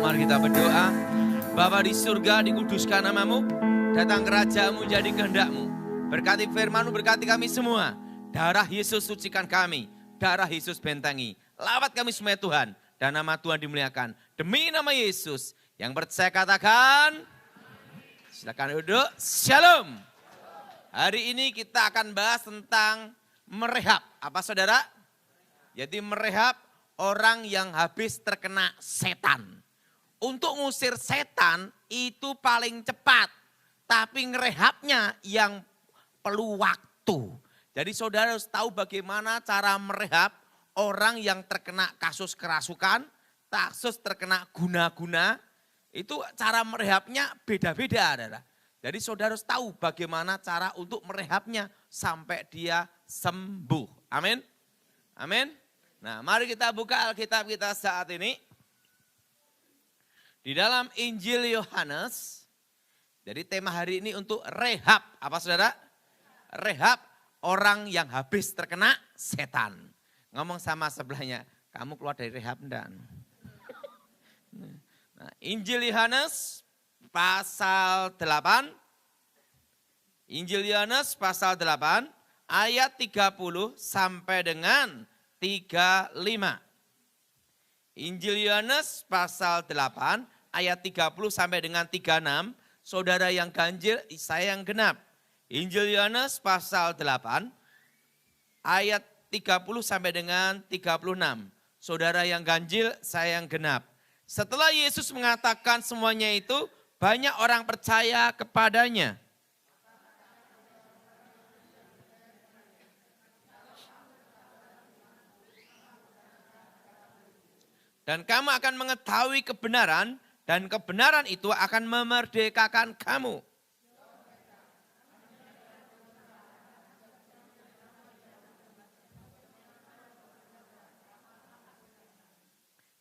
Mari kita berdoa. Bapa di surga, dikuduskan namamu, datang kerajaanmu jadi kehendak-mu. Berkati firman-mu, berkati kami semua. Darah Yesus sucikan kami, darah Yesus bentengi. Lawat kami semua Tuhan, dan nama Tuhan dimuliakan. Demi nama Yesus, yang percaya katakan, silakan duduk, shalom. Hari ini kita akan bahas tentang merehab. Apa saudara? Jadi merehab orang yang habis terkena setan. Untuk ngusir setan itu paling cepat. Tapi ngerehabnya yang perlu waktu. Jadi saudara harus tahu bagaimana cara merehab orang yang terkena kasus kerasukan, kasus terkena guna-guna. Itu cara merehabnya beda-beda. Saudara. Jadi saudara harus tahu bagaimana cara untuk merehabnya sampai dia sembuh. Amin. Amin. Nah, mari kita buka Alkitab kita saat ini. Di dalam Injil Yohanes. Jadi tema hari ini untuk rehab. Apa saudara? Rehab orang yang habis terkena setan. Ngomong sama sebelahnya, kamu keluar dari rehab enggak? Nah, Injil Yohanes pasal 8. Injil Yohanes pasal 8 ayat 30 sampai dengan 35. Injil Yohanes pasal 8 ayat 30 sampai dengan 36. Saudara yang ganjil, saya yang genap. Injil Yohanes pasal 8 ayat 30 sampai dengan 36. Saudara yang ganjil, saya yang genap. Setelah Yesus mengatakan semuanya itu, banyak orang percaya kepadanya. Dan kamu akan mengetahui kebenaran, dan kebenaran itu akan memerdekakan kamu.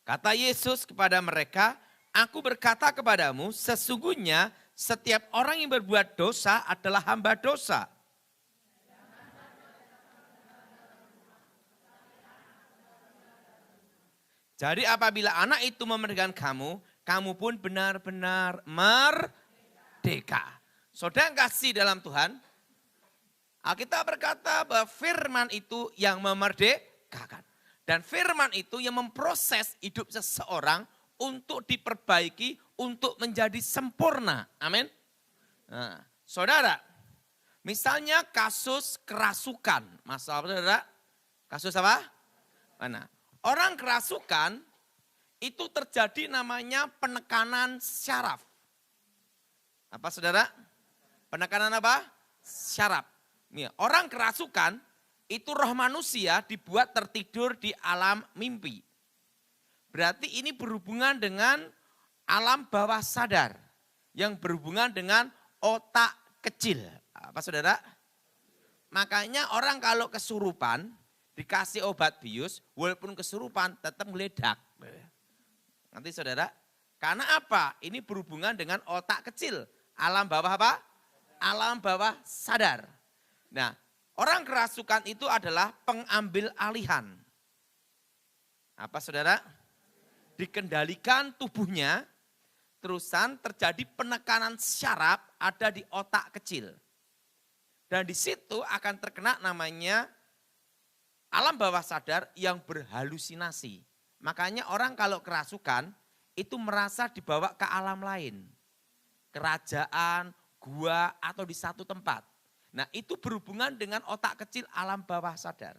Kata Yesus kepada mereka, aku berkata kepadamu, sesungguhnya setiap orang yang berbuat dosa adalah hamba dosa. Jadi apabila anak itu memerdekakan kamu, kamu pun benar-benar merdeka. Saudara yang kasih dalam Tuhan, Alkitab berkata bahwa firman itu yang memerdekakan. Dan firman itu yang memproses hidup seseorang untuk diperbaiki, untuk menjadi sempurna. Amin. Nah, saudara, misalnya kasus kerasukan. Masalah saudara, kasus apa? Mana? Orang kerasukan itu terjadi namanya penekanan syaraf. Apa saudara? Penekanan apa? Syaraf. Orang kerasukan itu roh manusia dibuat tertidur di alam mimpi. Berarti ini berhubungan dengan alam bawah sadar. Yang berhubungan dengan otak kecil. Apa saudara? Makanya orang kalau kesurupan, dikasih obat bius, walaupun kesurupan tetap meledak. Nanti saudara, karena apa? Ini berhubungan dengan otak kecil. Alam bawah apa? Alam bawah sadar. Nah, orang kerasukan itu adalah pengambil alihan. Apa saudara? Dikendalikan tubuhnya, terusan terjadi penekanan syaraf ada di otak kecil. Dan di situ akan terkena namanya alam bawah sadar yang berhalusinasi. Makanya orang kalau kerasukan itu merasa dibawa ke alam lain. Kerajaan, gua atau di satu tempat. Nah itu berhubungan dengan otak kecil alam bawah sadar.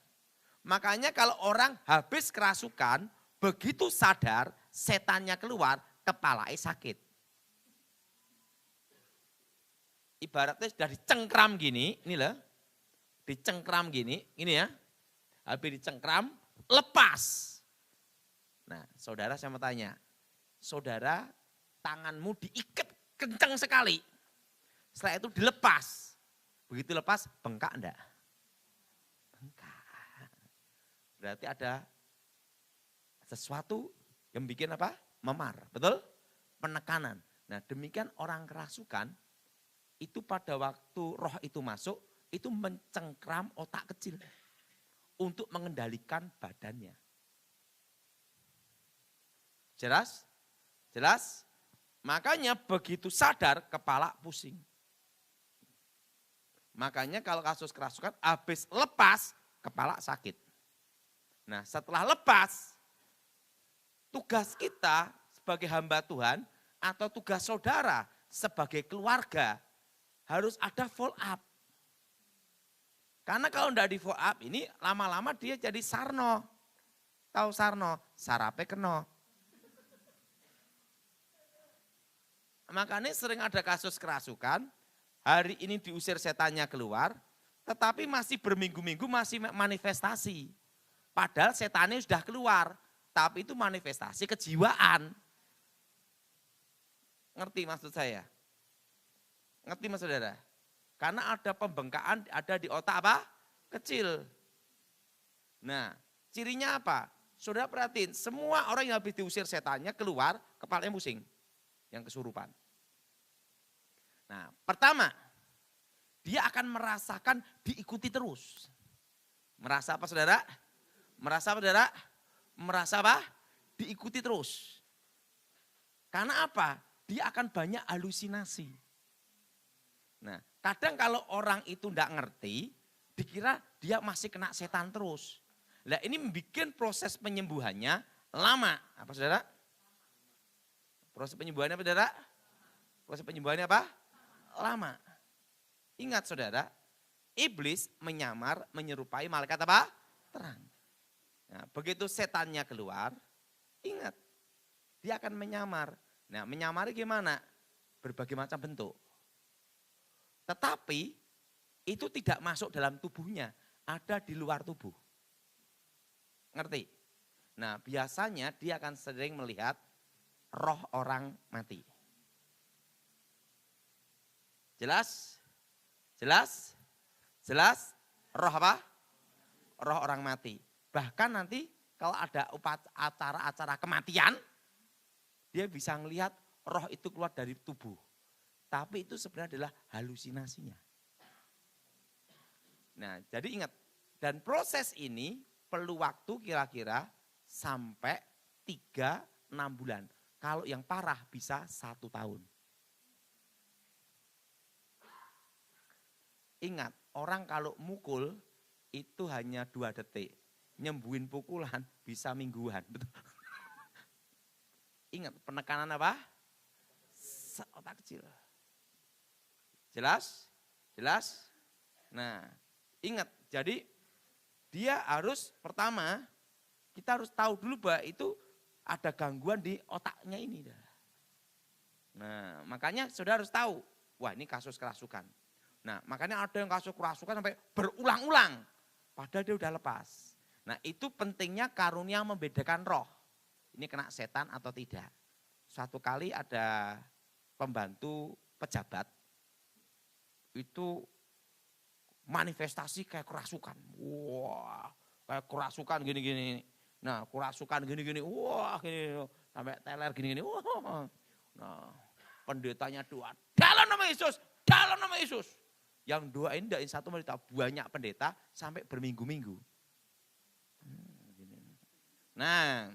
Makanya kalau orang habis kerasukan, begitu sadar setannya keluar, kepalanya sakit. Ibaratnya sudah dicengkram gini, ini loh. Dicengkram gini, ini ya. Habis dicengkram, lepas. Nah saudara saya mau tanya, saudara tanganmu diikat kencang sekali. Setelah itu dilepas. Begitu lepas, bengkak enggak? Bengkak. Berarti ada sesuatu yang bikin apa? Memar, betul? Penekanan. Nah demikian orang kerasukan, itu pada waktu roh itu masuk, itu mencengkram otak kecil. Untuk mengendalikan badannya. Jelas? Jelas? Makanya begitu sadar kepala pusing. Makanya kalau kasus kerasukan habis lepas kepala sakit. Nah setelah lepas tugas kita sebagai hamba Tuhan atau tugas saudara sebagai keluarga harus ada follow up. Karena kalau enggak di follow up ini lama-lama dia jadi sarno. Tahu sarno? Sarape keno. Makanya sering ada kasus kerasukan, hari ini diusir setannya keluar, tetapi masih berminggu-minggu masih manifestasi. Padahal setannya sudah keluar, tapi itu manifestasi kejiwaan. Ngerti maksud saya? Ngerti mas saudara? Karena ada pembengkakan ada di otak apa? Kecil. Nah cirinya apa? Saudara perhatiin, semua orang yang habis diusir setannya keluar, kepalanya pusing. Yang kesurupan. Nah pertama, dia akan merasakan diikuti terus. Merasa apa saudara? Merasa apa saudara? Merasa apa? Diikuti terus. Karena apa? Dia akan banyak halusinasi. Nah kadang kalau orang itu enggak ngerti, dikira dia masih kena setan terus. Nah ini membuat proses penyembuhannya lama. Apa saudara? Proses penyembuhannya apa saudara? Proses penyembuhannya apa? Lama. Ingat saudara, iblis menyamar menyerupai malaikat apa? Terang. Nah, begitu setannya keluar, ingat dia akan menyamar. Nah menyamar gimana? Berbagai macam bentuk. Tetapi itu tidak masuk dalam tubuhnya, ada di luar tubuh. Ngerti? Nah biasanya dia akan sering melihat roh orang mati. Jelas? Jelas? Jelas? Roh apa? Roh orang mati. Bahkan nanti kalau ada acara-acara kematian, dia bisa ngelihat roh itu keluar dari tubuh. Tapi itu sebenarnya adalah halusinasinya. Nah jadi ingat, dan proses ini perlu waktu kira-kira sampai 3-6 bulan. Kalau yang parah bisa 1 tahun. Ingat, orang kalau mukul itu hanya 2 detik. Nyembuhin pukulan bisa mingguan. Betul. Ingat, penekanan apa? Otak kecil. Jelas? Jelas? Nah, ingat, jadi dia harus pertama, kita harus tahu dulu bahwa itu ada gangguan di otaknya ini. Nah makanya saudara harus tahu, wah ini kasus kerasukan. Nah makanya ada yang kasus kerasukan sampai berulang-ulang, padahal dia udah lepas. Nah itu pentingnya karunia membedakan roh, ini kena setan atau tidak. Suatu kali ada pembantu pejabat, itu manifestasi kayak kerasukan. Wah kayak kerasukan gini-gini. Nah kerasukan gini-gini, wah gini, sampai teler gini-gini, wah. Nah pendetanya doa, dalam nama Yesus, dalam nama Yesus. Yang doain tidak satu pendeta, banyak pendeta sampai berminggu-minggu. Nah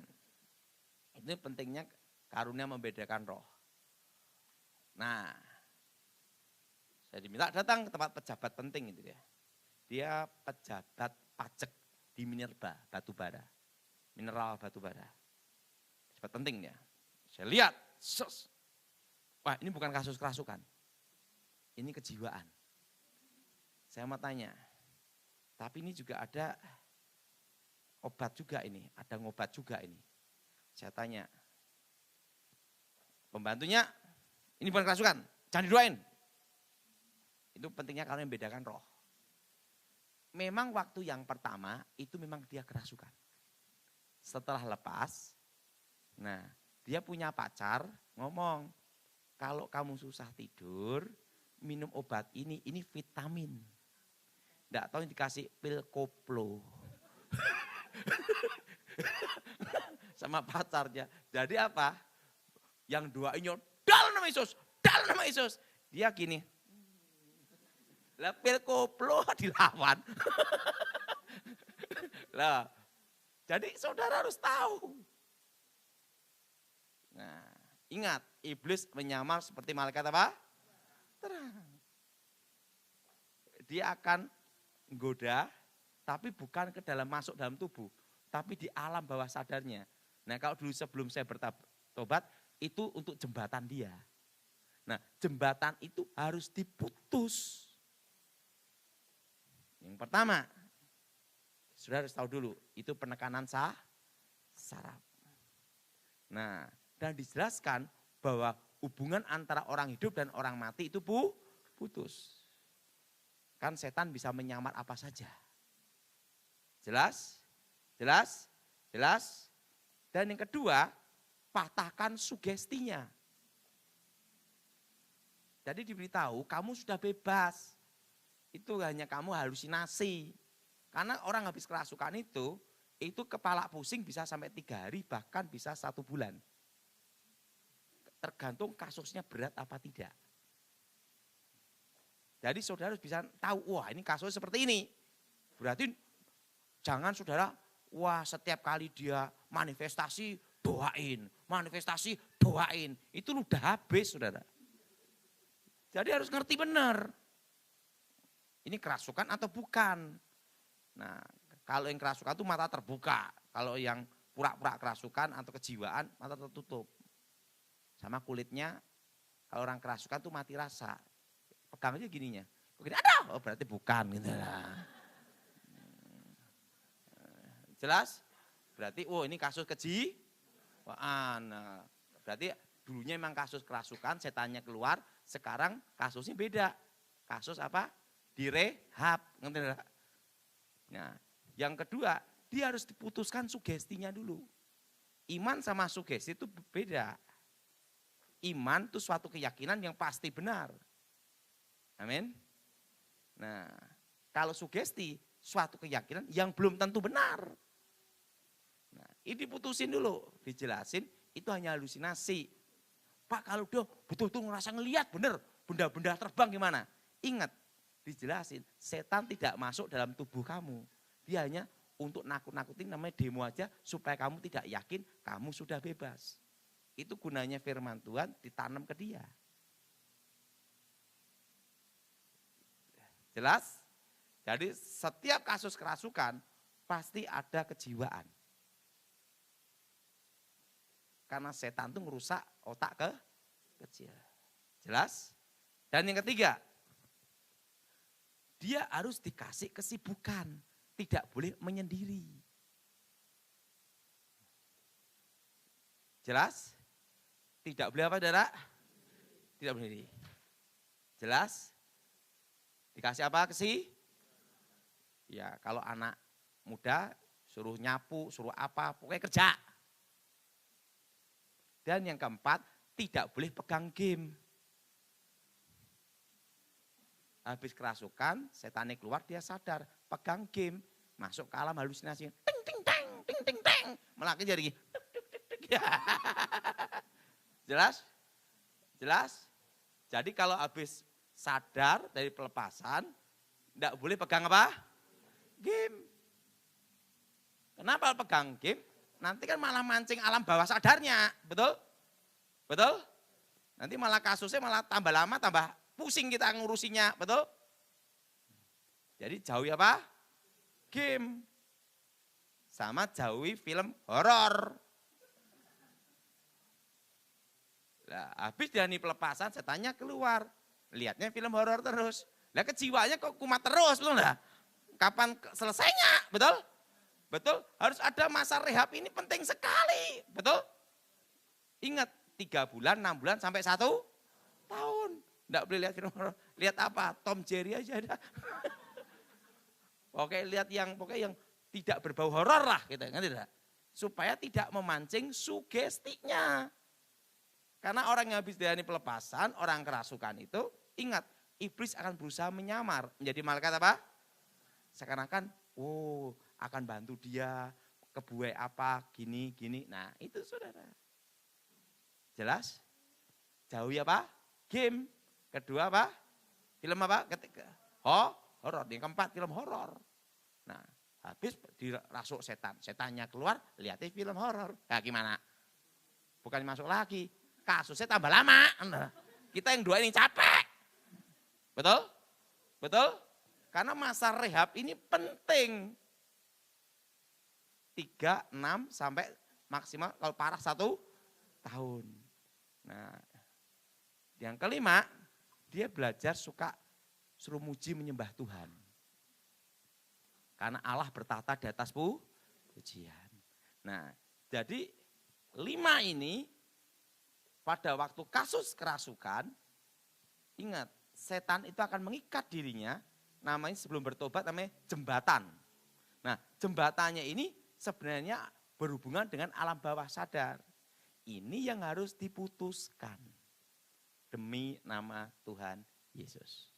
ini pentingnya karunia membedakan roh. Nah saya diminta datang ke tempat pejabat penting itu ya. Dia pejabat pajak di Minerba, batubara. Mineral batubara. Cepat penting ya. Saya lihat, wah ini bukan kasus kerasukan. Ini kejiwaan. Saya mau tanya, tapi ini juga ada obat juga ini, ada ngobat juga ini. Saya tanya, pembantunya, ini bukan kerasukan, jangan didoain. Itu pentingnya kalau membedakan roh. Memang waktu yang pertama itu memang dia kerasukan. Setelah lepas, nah dia punya pacar ngomong, kalau kamu susah tidur, minum obat ini vitamin. Nggak tahu yang dikasih pil koplo. Sama pacarnya. Jadi apa? Yang doainnya, dalam nama Yesus, dalam nama Yesus. Dia gini, lah pil koplo dilawan. Lah, jadi saudara harus tahu. Nah, Ingat, iblis menyamar seperti malaikat apa? Terang. Dia akan menggoda, tapi bukan ke dalam, masuk dalam tubuh, tapi di alam bawah sadarnya. Nah kalau dulu sebelum saya bertobat, itu untuk jembatan dia. Nah jembatan itu harus diputus. Yang pertama, saudara harus tahu dulu, itu penekanan saraf. Nah, dan dijelaskan bahwa hubungan antara orang hidup dan orang mati itu putus. Kan setan bisa menyamar apa saja. Jelas? Jelas? Jelas? Dan yang kedua, patahkan sugestinya. Jadi diberitahu, kamu sudah bebas. Itu hanya kamu halusinasi. Karena orang habis kerasukan itu kepala pusing bisa sampai 3 hari, bahkan bisa 1 bulan. Tergantung kasusnya berat apa tidak. Jadi saudara harus bisa tahu, wah ini kasusnya seperti ini. Berarti jangan saudara, wah setiap kali dia manifestasi doain, manifestasi doain. Itu udah habis saudara. Jadi harus ngerti benar. Ini kerasukan atau bukan. Nah kalau yang kerasukan itu mata terbuka. Kalau yang pura-pura kerasukan atau kejiwaan mata tertutup. Sama kulitnya, kalau orang kerasukan tuh mati rasa. Pegang aja gininya. Begini, ada, oh berarti bukan. Gitu lah. Jelas? Berarti, oh ini kasus kejiwaan. Nah, berarti dulunya memang kasus kerasukan, setannya keluar. Sekarang kasusnya beda. Kasus apa? Direhab. Nah, yang kedua, dia harus diputuskan sugestinya dulu. Iman sama sugesti itu beda. Iman itu suatu keyakinan yang pasti benar. Amin. Nah, kalau sugesti suatu keyakinan yang belum tentu benar. Nah, ini diputusin dulu, dijelasin itu hanya halusinasi. Pak kalau udah betul-betul ngerasa ngelihat bener, benda-benda terbang gimana? Ingat, dijelasin setan tidak masuk dalam tubuh kamu. Dia hanya untuk nakut-nakutin, namanya demo aja supaya kamu tidak yakin kamu sudah bebas. Itu gunanya firman Tuhan ditanam ke dia. Jelas? Jadi setiap kasus kerasukan pasti ada kejiwaan. Karena setan itu ngerusak otak kecil. Jelas? Dan yang ketiga, dia harus dikasih kesibukan. Tidak boleh menyendiri. Jelas? Tidak boleh apa saudara? Tidak boleh. Jelas? Dikasih apa ya kalau anak muda suruh nyapu, suruh apa, pokoknya kerja. Dan yang keempat, tidak boleh pegang game. Habis kerasukan, setannya keluar, dia sadar, pegang game, masuk ke alam halusinasi. Ting ting teng, ting ting teng. Melaki jadi jelas? Jelas? Jadi kalau habis sadar dari pelepasan, tidak boleh pegang apa? Game. Kenapa pegang game? Nanti kan malah mancing alam bawah sadarnya, betul? Betul? Nanti malah kasusnya malah tambah lama, tambah pusing kita ngurusinya, betul? Jadi jauhi apa? Game. Sama jauhi film horor. Nah, habis dari pelepasan setannya keluar. Lihatnya film horor terus. Lah kejiwaannya kok kumat terus, betul enggak? Kapan selesainya? Betul? Betul? Harus ada masa rehab, ini penting sekali. Betul? Ingat, 3 bulan, 6 bulan, sampai 1 tahun. Enggak boleh lihat film horor. Lihat apa? Tom Jerry aja ada. Oke, lihat yang pokoknya yang tidak berbau horor lah gitu, ngerti enggak? Supaya tidak memancing sugestinya. Karena orang yang habis dari pelepasan, orang kerasukan itu, ingat, iblis akan berusaha menyamar. Menjadi malaikat apa? Sekarang oh akan bantu dia, kebuai apa, gini. Nah itu saudara. Jelas? Jauhi apa? Game. Kedua apa? Film apa? Ketiga. Horor. Yang keempat film horor. Nah habis dirasuk setan. Setannya keluar, lihatnya film horor. Nah gimana? Bukan masuk lagi. kasusnya tambah lama. Kita yang doain yang capek. Betul? Betul? Karena masa rehab ini penting. 3, 6 sampai maksimal kalau parah 1 tahun. Nah, yang kelima, dia belajar suruh muji menyembah Tuhan. Karena Allah bertahta di atas pujian. Nah, jadi 5 ini pada waktu kasus kerasukan, ingat, setan itu akan mengikat dirinya, namanya sebelum bertobat namanya jembatan. Nah, jembatannya ini sebenarnya berhubungan dengan alam bawah sadar. Ini yang harus diputuskan demi nama Tuhan Yesus.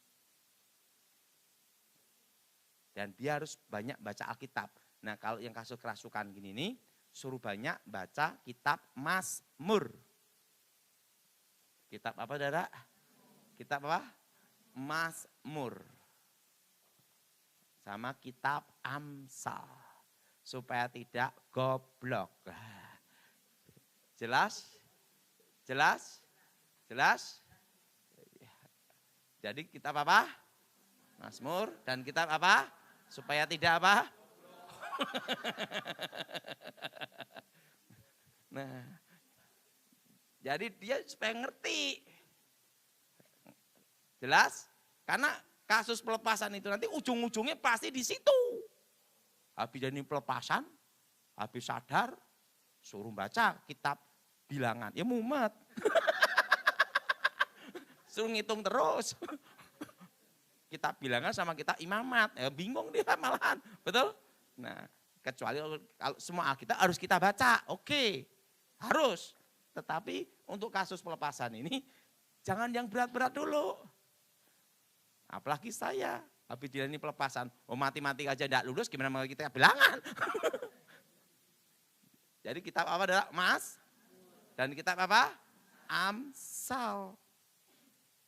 Dan dia harus banyak baca Alkitab. Nah, kalau yang kasus kerasukan gini nih, suruh banyak baca kitab Mazmur. Kitab apa, Saudara? Kitab apa? Mazmur. Sama kitab Amsal. Supaya tidak goblok. Jelas? Jelas? Jelas? Jadi kitab apa? Mazmur. Dan kitab apa? Supaya tidak apa? Nah, jadi dia supaya ngerti. Jelas? Karena kasus pelepasan itu nanti ujung-ujungnya pasti di situ. Habis jadi pelepasan, habis sadar, suruh baca kitab bilangan. Ya mumet. Suruh ngitung terus. Kitab bilangan sama kitab imamat. Ya bingung dia malahan. Betul? Nah, kecuali kalau semua Alkitab harus kita baca. Oke, harus. Tetapi untuk kasus pelepasan ini, jangan yang berat-berat dulu. Apalagi saya, habis dilani pelepasan, mati-mati aja tidak lulus, gimana mau kita bilangan? Jadi kitab apa adalah Mas? Dan kitab apa? Amsal.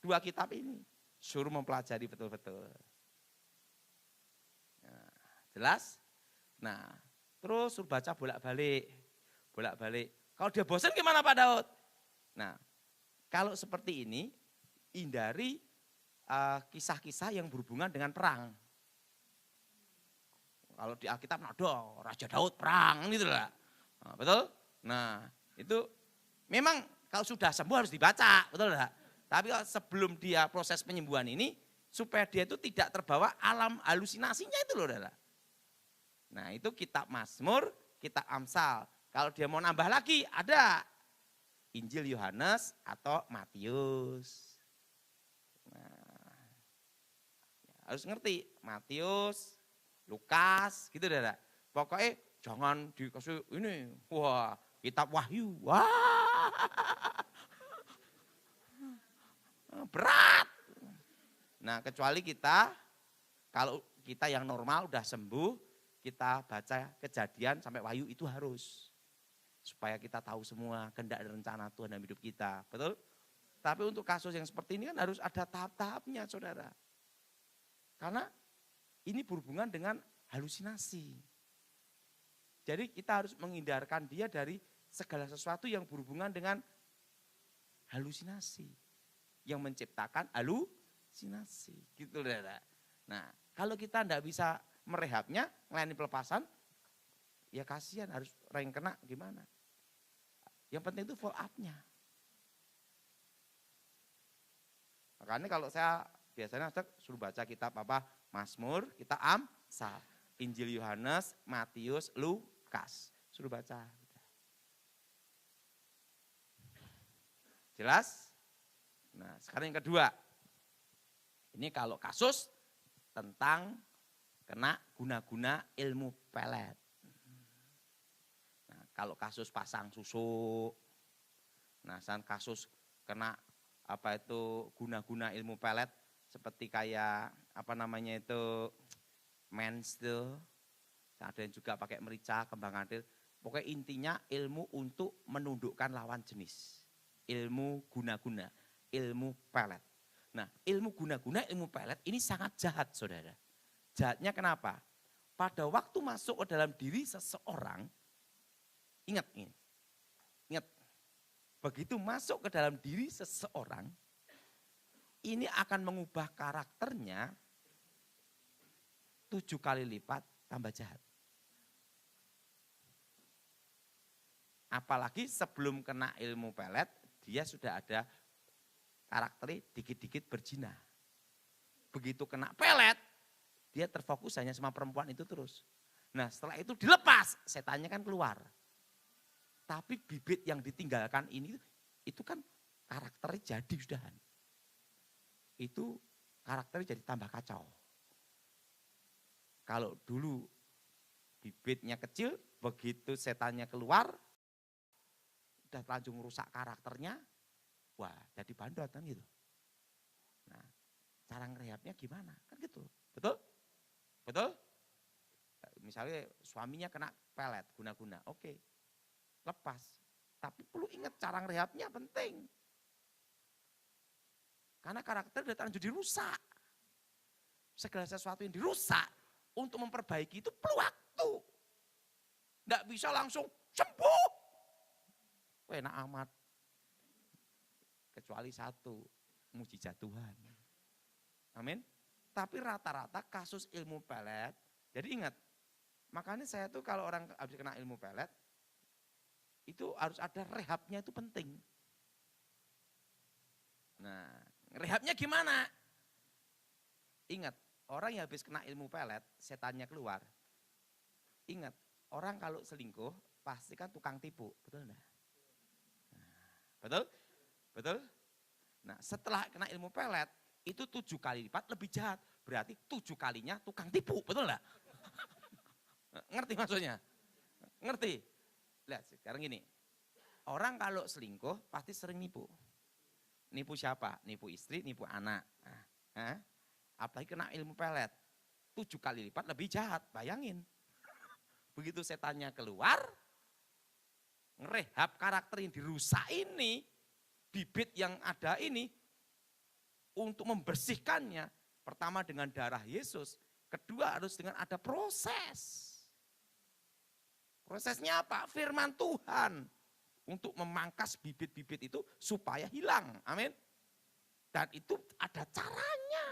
2 kitab ini, suruh mempelajari betul-betul. Nah, jelas? Nah, terus suruh baca bolak-balik. Bolak-balik. Kalau dia bosan gimana Pak Daud? Nah, kalau seperti ini, hindari kisah-kisah yang berhubungan dengan perang. Kalau di Alkitab ada Raja Daud perang gitu lah. Nah, betul? Nah, itu memang kalau sudah sembuh harus dibaca, betul enggak? Tapi kalau sebelum dia proses penyembuhan ini supaya dia itu tidak terbawa alam halusinasinya itu loh, Saudara. Nah, itu kitab Mazmur, kitab Amsal. Kalau dia mau nambah lagi ada Injil Yohanes atau Matius. Nah, harus ngerti Matius, Lukas, gitu Saudara. Pokoknya jangan dikasih ini, wah kitab Wahyu, wah berat. Nah kecuali kita, kalau kita yang normal udah sembuh, kita baca Kejadian sampai Wahyu itu harus. Supaya kita tahu semua kehendak dan rencana Tuhan dalam hidup kita, betul? Tapi untuk kasus yang seperti ini kan harus ada tahap-tahapnya Saudara. Karena ini berhubungan dengan halusinasi. Jadi kita harus menghindarkan dia dari segala sesuatu yang berhubungan dengan halusinasi. Yang menciptakan halusinasi. Gitu Saudara. Nah kalau kita tidak bisa merehabnya, melayani pelepasan, ya kasihan harus yang kena gimana. Yang penting itu follow up-nya. Makanya kalau saya biasanya suruh baca kitab apa? Mazmur, kitab Amsal, Injil Yohanes, Matius, Lukas. Suruh baca. Jelas? Nah sekarang yang kedua. Ini kalau kasus tentang kena guna-guna ilmu pelet. Nah, kalau kasus pasang susu, nah kasus kena apa itu guna-guna ilmu pelet seperti kayak apa namanya itu mens tuh, ada yang juga pakai merica, kembang atir. Pokoknya intinya ilmu untuk menundukkan lawan jenis, ilmu guna-guna, ilmu pelet. Nah, ilmu guna-guna, ilmu pelet ini sangat jahat, Saudara. Jahatnya kenapa? Pada waktu masuk ke dalam diri seseorang, ingat ini, ingat, begitu masuk ke dalam diri seseorang, ini akan mengubah karakternya 7 kali lipat tambah jahat. Apalagi sebelum kena ilmu pelet, dia sudah ada karakternya dikit-dikit berzina. Begitu kena pelet, dia terfokus hanya sama perempuan itu terus. Nah setelah itu dilepas, setannya kan keluar. Tapi bibit yang ditinggalkan ini, itu kan karakternya jadi sudahan. Itu karakternya jadi tambah kacau. Kalau dulu bibitnya kecil, begitu setannya keluar, udah langsung rusak karakternya, wah jadi bandot kan gitu. Nah, cara ngerehabnya gimana? Kan gitu, betul? Betul? Misalnya suaminya kena pelet, guna-guna, oke, lepas. Tapi perlu ingat cara ngerehabnya penting. Karena karakter udah terlanjur dirusak. Segala sesuatu yang dirusak, untuk memperbaiki itu perlu waktu. Nggak bisa langsung sembuh. Enak amat. Kecuali satu, mujizat Tuhan. Amin. Tapi rata-rata kasus ilmu pelet, jadi ingat, makanya saya tuh kalau orang habis kena ilmu pelet, itu harus ada rehabnya, itu penting. Nah, rehabnya gimana? Ingat, orang yang habis kena ilmu pelet, setannya keluar. Ingat, orang kalau selingkuh, pasti kan tukang tipu, betul enggak? Betul? Betul? Nah setelah kena ilmu pelet, itu 7 kali lipat lebih jahat. Berarti 7 kalinya tukang tipu, betul enggak? Ngerti maksudnya? Ngerti? Lihat sekarang gini, orang kalau selingkuh pasti sering nipu. Nipu siapa? Nipu istri, nipu anak. Apalagi kena ilmu pelet, 7 kali lipat lebih jahat, bayangin. Begitu setannya keluar, ngerehab karakter yang dirusak ini, bibit yang ada ini, untuk membersihkannya, pertama dengan darah Yesus, kedua harus dengan ada proses. Prosesnya apa? Firman Tuhan. Untuk memangkas bibit-bibit itu supaya hilang. Amin. Dan itu ada caranya.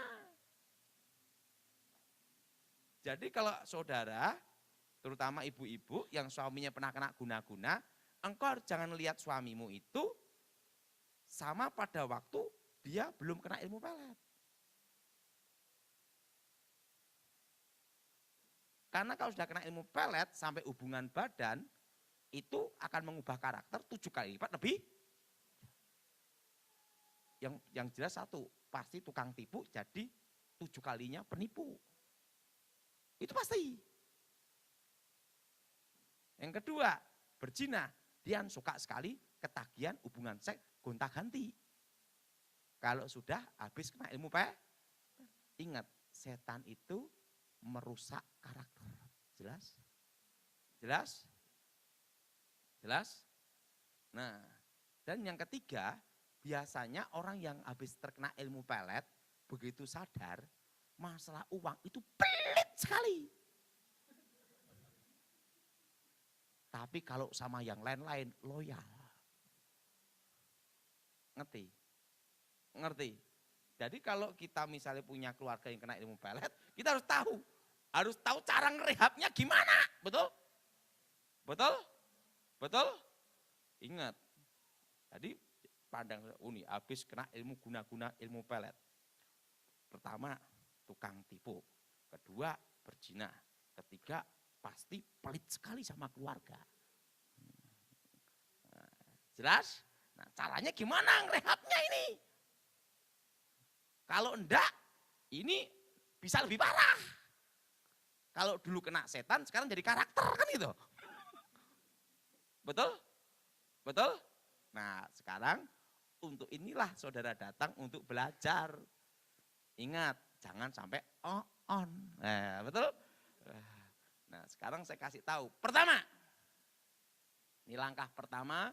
Jadi kalau saudara, terutama ibu-ibu yang suaminya pernah kena guna-guna, engkau jangan lihat suamimu itu sama pada waktu dia belum kena ilmu pelet. Karena kalau sudah kena ilmu pelet sampai hubungan badan, itu akan mengubah karakter 7 kali lipat lebih. Yang jelas satu, pasti tukang tipu jadi 7 kalinya penipu. Itu pasti. Yang kedua, berzina. Dia suka sekali ketagihan hubungan seks gonta-ganti. Kalau sudah habis kena ilmu ingat, setan itu merusak karakter. Jelas? Jelas? Jelas? Nah, dan yang ketiga, biasanya orang yang habis terkena ilmu pelet, begitu sadar, masalah uang itu pelit sekali. Tapi kalau sama yang lain-lain, loyal. Ngerti? Ngerti? Jadi kalau kita misalnya punya keluarga yang kena ilmu pelet, kita harus tahu. Harus tahu cara ngerehabnya gimana. Betul? Betul? Betul? Ingat, tadi pandang uni habis kena ilmu guna-guna ilmu pelet. Pertama, tukang tipu. Kedua, berzina. Ketiga, pasti pelit sekali sama keluarga. Jelas? Nah, caranya gimana ngerehabnya ini? Kalau enggak, ini bisa lebih parah. Kalau dulu kena setan, sekarang jadi karakter kan gitu. Betul? Betul? Nah sekarang untuk inilah saudara datang untuk belajar. Ingat, jangan sampai on. Nah, betul? Nah sekarang saya kasih tahu. Pertama, ini langkah pertama,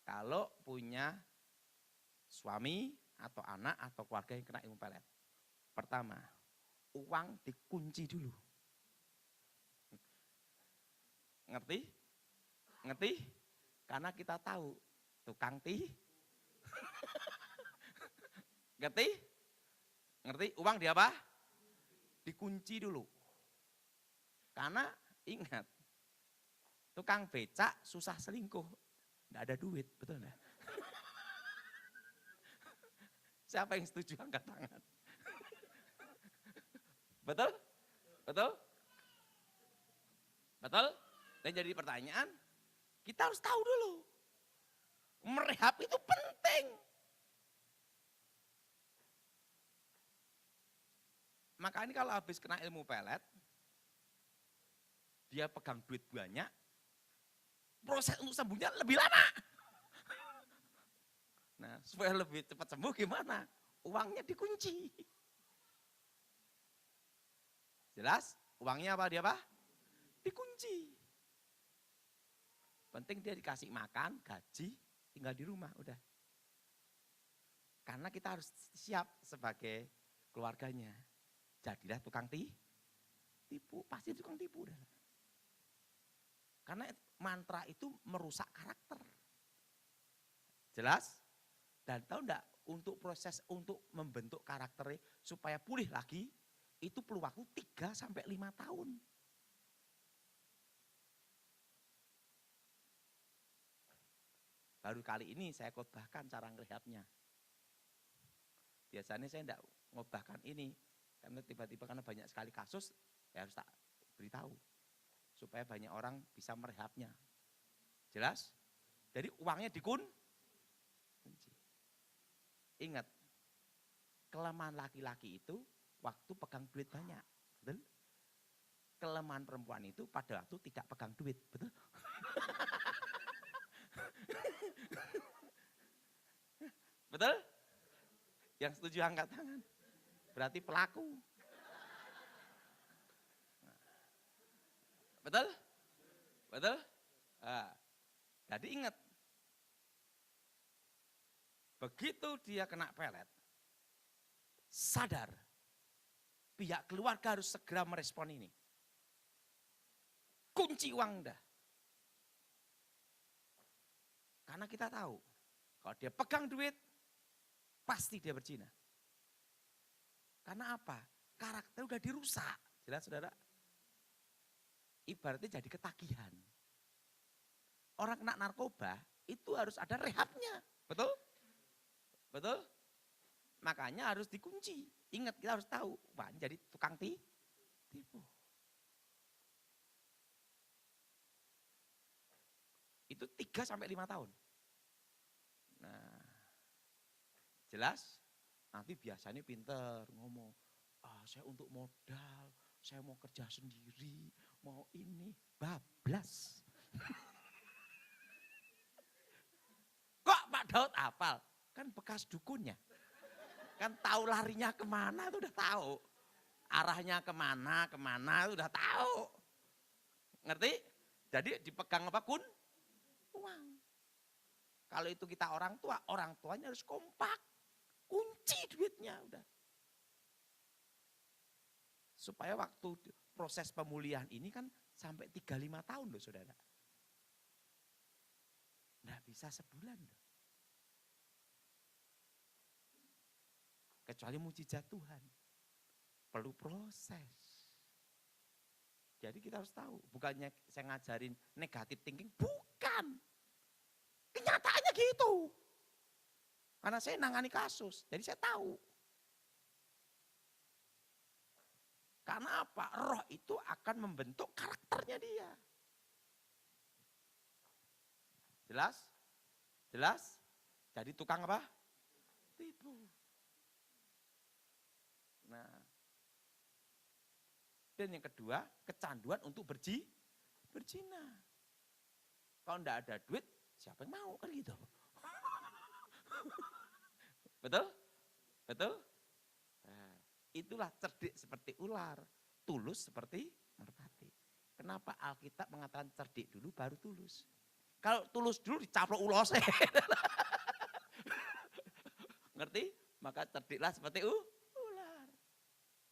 kalau punya suami atau anak atau keluarga yang kena ilmu pelet. Pertama, uang dikunci dulu. Ngerti? Ngerti? Karena kita tahu Tukang ngerti? Ngerti? Uang di apa? Dikunci dulu. Karena ingat, tukang becak susah selingkuh. Nggak ada duit, betul nggak? Siapa yang setuju angkat tangan? Betul? Betul? Betul? Dan jadi pertanyaan, kita harus tahu dulu. Merehab itu penting. Makanya kalau habis kena ilmu pelet, dia pegang duit banyak, proses untuk sembuhnya lebih lama. Nah, supaya lebih cepat sembuh gimana? Uangnya dikunci. Jelas? Uangnya apa dia apa? Dikunci. Penting dia dikasih makan, gaji, tinggal di rumah, udah. Karena kita harus siap sebagai keluarganya. Jadilah tukang tipu, pasti tukang tipu. Udah. Karena mantra itu merusak karakter. Jelas? Dan tahu enggak, untuk proses untuk membentuk karakternya supaya pulih lagi, itu perlu waktu 3-5 tahun. Baru kali ini saya khotbahkan cara ngerehabnya. Biasanya saya enggak ngobahkan ini, karena tiba-tiba karena banyak sekali kasus, saya harus tak beritahu. Supaya banyak orang bisa merehabnya. Jelas? Jadi uangnya dikunci. Ingat, kelemahan laki-laki itu waktu pegang duit banyak. Betul? Kelemahan perempuan itu pada waktu tidak pegang duit. Betul? Betul? Yang setuju angkat tangan. Berarti pelaku. Betul? Betul? Nah, jadi ingat, begitu dia kena pelet, sadar, pihak keluarga harus segera merespon ini. Kunci uang dah. Karena kita tahu, kalau dia pegang duit, pasti dia berzina. Karena apa? Karakter udah dirusak. Jelas saudara? Ibaratnya jadi ketagihan. Orang kena narkoba, itu harus ada rehabnya. Betul? Betul? Makanya harus dikunci. Ingat, kita harus tahu. Wah, jadi tukang tipu. Itu 3-5 tahun. Nah, jelas? Nanti biasanya pinter ngomong, saya untuk modal, saya mau kerja sendiri, mau ini, bablas. Kok Pak Daud hafal? Kan bekas dukunnya. Kan tahu larinya kemana itu udah tahu. Arahnya kemana itu udah tahu. Ngerti? Jadi dipegang apa uang. Kalau itu kita orang tuanya harus kompak. Kunci duitnya udah. Supaya waktu proses pemulihan ini kan sampai 3-5 tahun loh saudara. Nggak bisa sebulan loh. Kecuali mujizat Tuhan. Perlu proses. Jadi kita harus tahu, bukannya saya ngajarin negatif thinking, bukan. Kenyataannya gitu. Karena saya nangani kasus, jadi saya tahu. Karena apa? Roh itu akan membentuk karakternya dia. Jelas? Jelas? Jadi tukang apa? Tipu. Nah, dan yang kedua, kecanduan untuk berzina. Kalau enggak ada duit, siapa yang mau kan gitu. Betul? Betul? Nah, itulah cerdik seperti ular, tulus seperti merpati. Kenapa Alkitab mengatakan cerdik dulu baru tulus? Kalau tulus dulu dicaplok ulose. Ngerti? Maka cerdiklah seperti ular.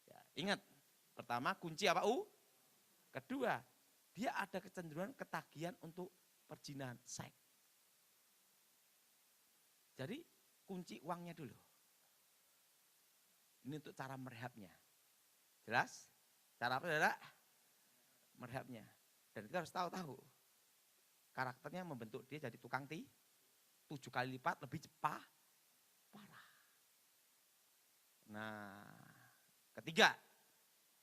Ya, ingat, pertama kunci apa Kedua, dia ada kecenderungan ketagihan untuk perzinahan, seks. Jadi kunci uangnya dulu. Ini untuk cara merehabnya. Jelas? Cara apa saudara? Merehabnya. Dan kita harus tahu karakternya membentuk dia jadi tukang 7 kali lipat lebih cepat, parah. Nah, ketiga.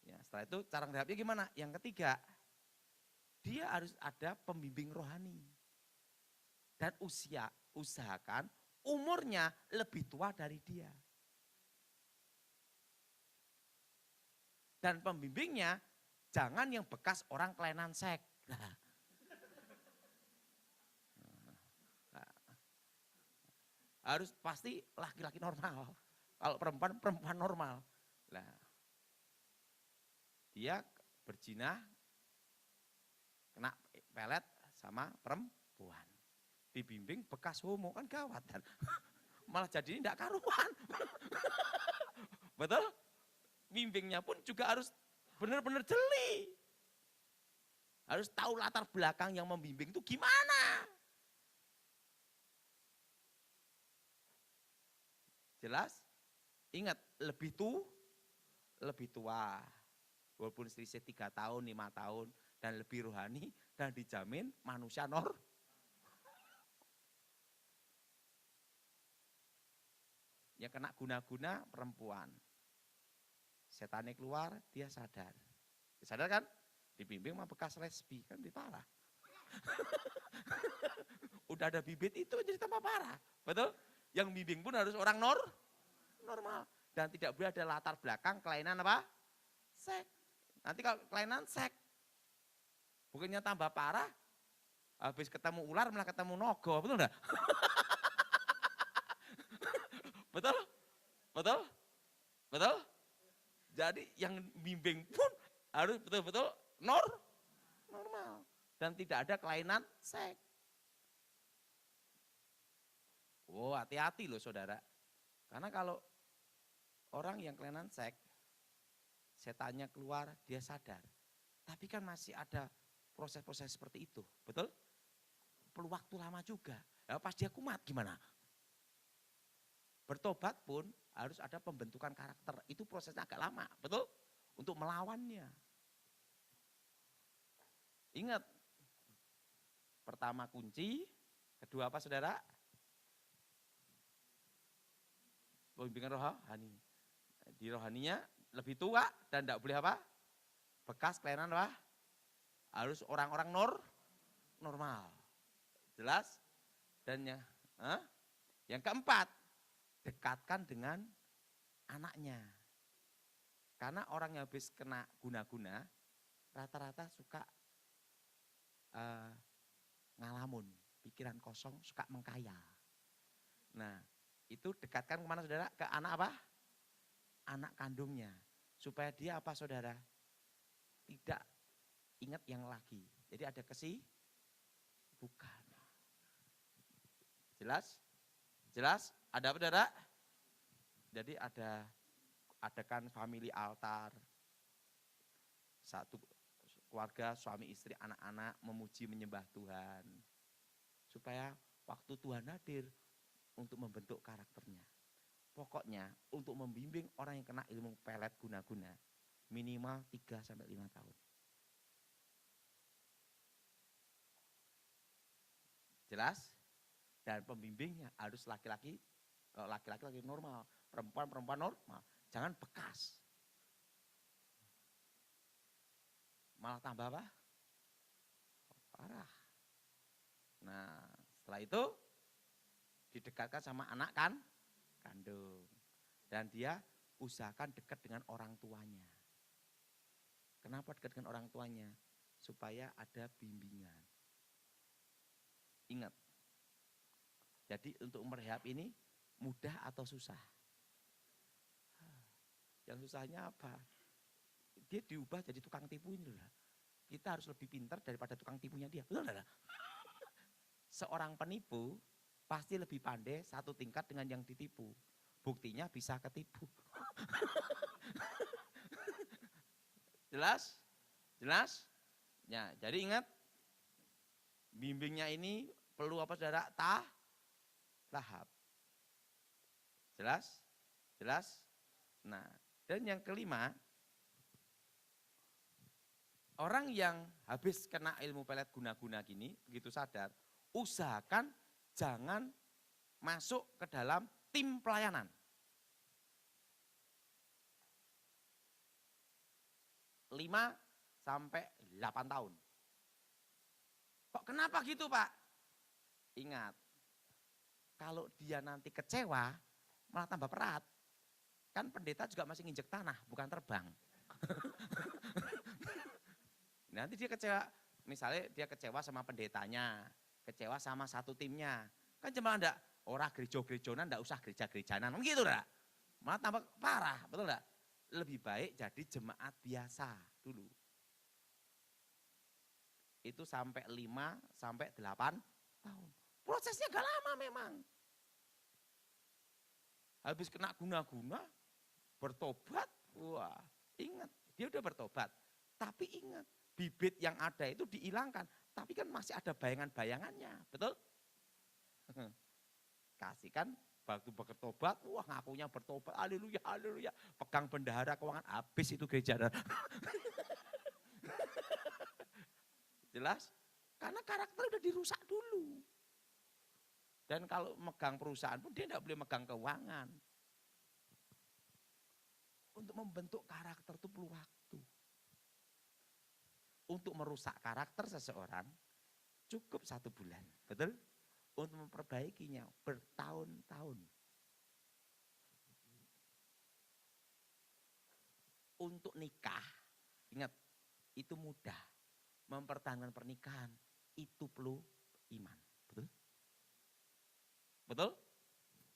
Ya, setelah itu cara merehabnya gimana? Yang ketiga, dia harus ada pembimbing rohani. Dan usahakan umurnya lebih tua dari dia. Dan pembimbingnya jangan yang bekas orang kelainan seks. Harus pasti laki-laki normal. Kalau perempuan, perempuan normal. Nah, dia berzina, kena pelet sama perempuan. Dibimbing bekas homo, kan gawat kan. Malah jadi tidak karuan. Betul? Bimbingnya pun juga harus benar-benar jeli. Harus tahu latar belakang yang membimbing itu gimana. Jelas? Ingat, lebih tua. Walaupun selisih 3 tahun, 5 tahun. Dan lebih rohani dan dijamin manusia yang kena guna-guna perempuan. Setannya keluar, dia sadar. Sadar kan? Dibimbing sama bekas lesbi, kan lebih parah. Udah ada bibit itu jadi tambah parah. Betul? Yang bimbing pun harus orang normal. Dan tidak boleh ada latar belakang kelainan apa? Seks. Nanti kalau kelainan seks, bukannya tambah parah, habis ketemu ular malah ketemu nogo, betul enggak? Betul? Betul? Betul? Jadi yang bimbing pun harus betul-betul normal. Dan tidak ada kelainan seks. Oh, hati-hati loh saudara. Karena kalau orang yang kelainan seks, setannya keluar, dia sadar. Tapi kan masih ada proses-proses seperti itu, betul? Perlu waktu lama juga. Ya, pas dia kumat gimana? Bertobat pun harus ada pembentukan karakter. Itu prosesnya agak lama, betul? Untuk melawannya. Ingat, pertama kunci, kedua apa saudara? Pembimbingan rohani. Di rohaninya lebih tua dan tidak boleh apa? Bekas kelainan apa? Harus orang-orang normal. Jelas? Dan yang keempat, dekatkan dengan anaknya. Karena orang yang habis kena guna-guna, rata-rata suka ngalamun, pikiran kosong, suka mengkayal. Nah, itu dekatkan kemana saudara? Ke anak apa? Anak kandungnya. Supaya dia apa saudara? Tidak ingat yang lagi. Jadi ada bukan. Jelas? Jelas? Ada apa saudara? Jadi adakan family altar. Satu keluarga, suami istri, anak-anak memuji menyembah Tuhan. Supaya waktu Tuhan hadir untuk membentuk karakternya. Pokoknya untuk membimbing orang yang kena ilmu pelet guna-guna minimal 3-5 tahun. Jelas? Dan pembimbingnya harus laki-laki, kalau laki-laki normal, perempuan normal. Jangan bekas. Malah tambah apa? Parah. Nah, setelah itu didekatkan sama anak kandung. Dan dia usahakan dekat dengan orang tuanya. Kenapa dekat dengan orang tuanya? Supaya ada bimbingan. Ingat. Jadi untuk merehab ini mudah atau susah? Yang susahnya apa? Dia diubah jadi tukang tipu ini loh. Kita harus lebih pintar daripada tukang tipunya dia. Betul enggak? Seorang penipu pasti lebih pandai satu tingkat dengan yang ditipu. Buktinya bisa ketipu. Jelas? Jelas? Ya, jadi ingat, bimbingnya ini perlu apa saudara? Tahap. Jelas? Jelas? Nah, dan yang kelima, orang yang habis kena ilmu pelet guna-guna gini, begitu sadar, usahakan jangan masuk ke dalam tim pelayanan. 5-8 tahun. Kok kenapa gitu Pak? Ingat, kalau dia nanti kecewa, malah tambah berat. Kan pendeta juga masih nginjek tanah, bukan terbang. Nanti dia kecewa, misalnya dia kecewa sama pendetanya, kecewa sama satu timnya. Kan cuma enggak, orang gereja-gerejonan enggak usah gereja-gerejanan, gitu enggak? Malah tambah parah, betul enggak? Lebih baik jadi jemaat biasa dulu. Itu sampai 5-8 tahun. Prosesnya gak lama memang. Habis kena guna-guna, bertobat, wah ingat, dia udah bertobat. Tapi ingat, bibit yang ada itu dihilangkan, tapi kan masih ada bayangan-bayangannya, betul? Kasihkan waktu bertobat, wah ngakunya bertobat, haleluya, haleluya. Pegang bendahara keuangan, habis itu gereja. Jelas? Karena karakter udah dirusak dulu. Dan kalau megang perusahaan pun dia tidak boleh megang keuangan. Untuk membentuk karakter itu perlu waktu. Untuk merusak karakter seseorang cukup 1 bulan, betul? Untuk memperbaikinya bertahun-tahun. Untuk nikah, ingat itu mudah. Mempertahankan pernikahan itu perlu iman, betul? Betul?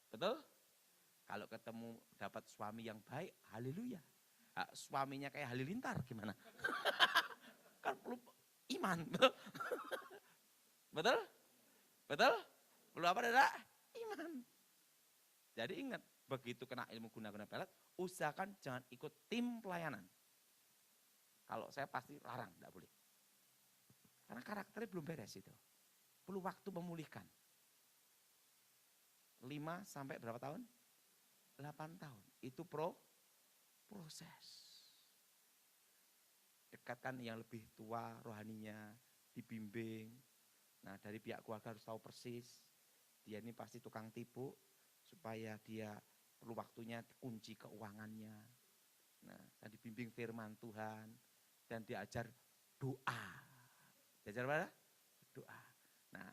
Betul? Kalau ketemu dapat suami yang baik, haleluya. Suaminya kayak halilintar gimana? Kan perlu iman, betul? Betul? Betul? Perlu apa Dada? Iman. Jadi ingat, begitu kena ilmu guna-guna pelet, usahakan jangan ikut tim pelayanan. Kalau saya pasti larang, enggak boleh. Karena karakternya belum beres itu. Perlu waktu memulihkan. 5 sampai berapa tahun? 8 tahun. Itu proses. Dekatkan yang lebih tua rohaninya, dibimbing. Nah dari pihak keluarga harus tahu persis. Dia ini pasti tukang tipu, supaya dia perlu waktunya kunci keuangannya. Nah dan dibimbing firman Tuhan. Dan diajar doa. Diajar apa? Doa. Nah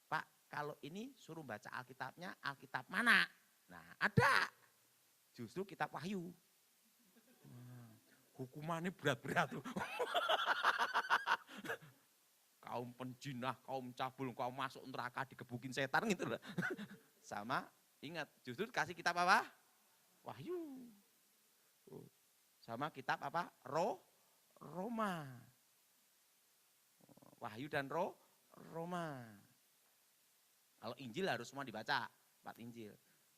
Pak, kalau ini suruh baca Alkitabnya, Alkitab mana? Nah, ada. Justru kitab Wahyu. Hukumannya berat-berat tuh. Kaum penjinah, kaum cabul, kaum masuk neraka digebukin setan gitu loh. Sama, ingat, justru kasih kitab apa? Wahyu. Sama kitab apa? Roma. Wahyu dan Roma. Kalau Injil harus semua dibaca, 4 Injil.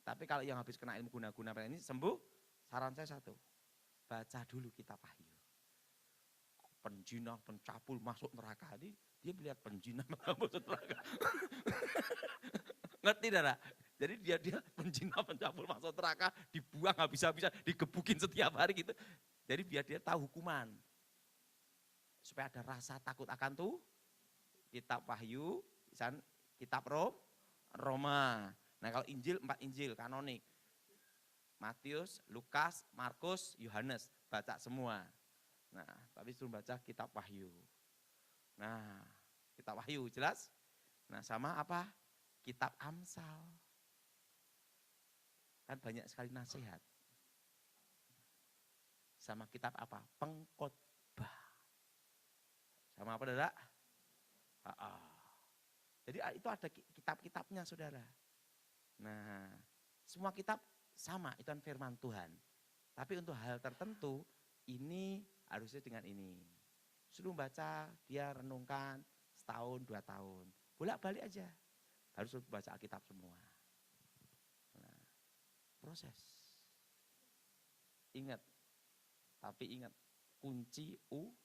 Tapi kalau yang habis kena ilmu guna-guna ini sembuh, saran saya 1, baca dulu kitab Wahyu. Penjinah, pencabul masuk neraka, dia melihat penjinah masuk neraka. Ngerti Dara? Jadi dia penjinah, pencabul masuk neraka, dibuang habis-habisan, digebukin setiap hari gitu. Jadi biar dia tahu hukuman. Supaya ada rasa takut akan tuh, kitab Wahyu, kitab Roma. Nah kalau Injil, 4 Injil kanonik. Matius, Lukas, Markus, Yohanes. Baca semua. Nah tapi suruh baca kitab Wahyu. Nah kitab Wahyu jelas. Nah sama apa? Kitab Amsal. Kan banyak sekali nasihat. Sama kitab apa? Pengkhotbah. Sama apa Dada? Jadi itu ada kitab-kitabnya saudara. Nah semua kitab sama, itu kan firman Tuhan. Tapi untuk hal tertentu ini harusnya dengan ini. Suruh baca, dia renungkan setahun, 2 tahun. Bolak-balik aja. Harus baca Alkitab semua. Nah, proses. Ingat, tapi ingat kunci uang.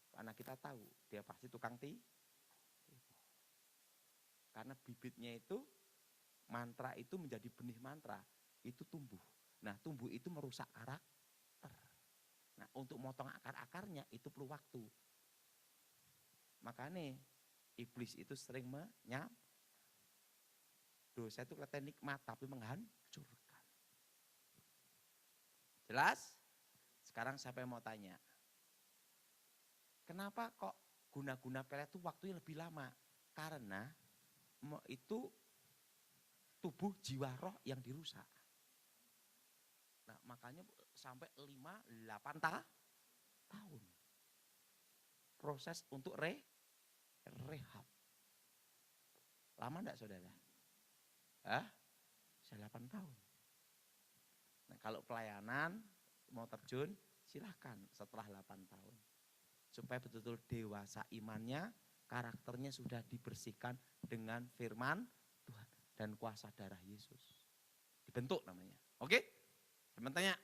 Karena kita tahu dia pasti tukang tipu. Karena bibitnya itu mantra itu menjadi benih mantra, itu tumbuh. Nah tumbuh itu merusak karakter. Nah untuk motong akar-akarnya itu perlu waktu. Makanya iblis itu sering dosa itu kelihatan nikmat tapi menghancurkan. Jelas? Sekarang siapa yang mau tanya? Kenapa kok guna-guna pelet itu waktunya lebih lama? Karena itu tubuh jiwa roh yang dirusak. Nah makanya sampai 5-8 tahun. Proses untuk rehab. Lama enggak saudara? Bisa 8 tahun. Nah kalau pelayanan mau terjun silahkan setelah 8 tahun. Supaya betul-betul dewasa imannya, karakternya sudah dibersihkan dengan firman Tuhan dan kuasa darah Yesus. Dibentuk namanya. Oke? Teman tanya.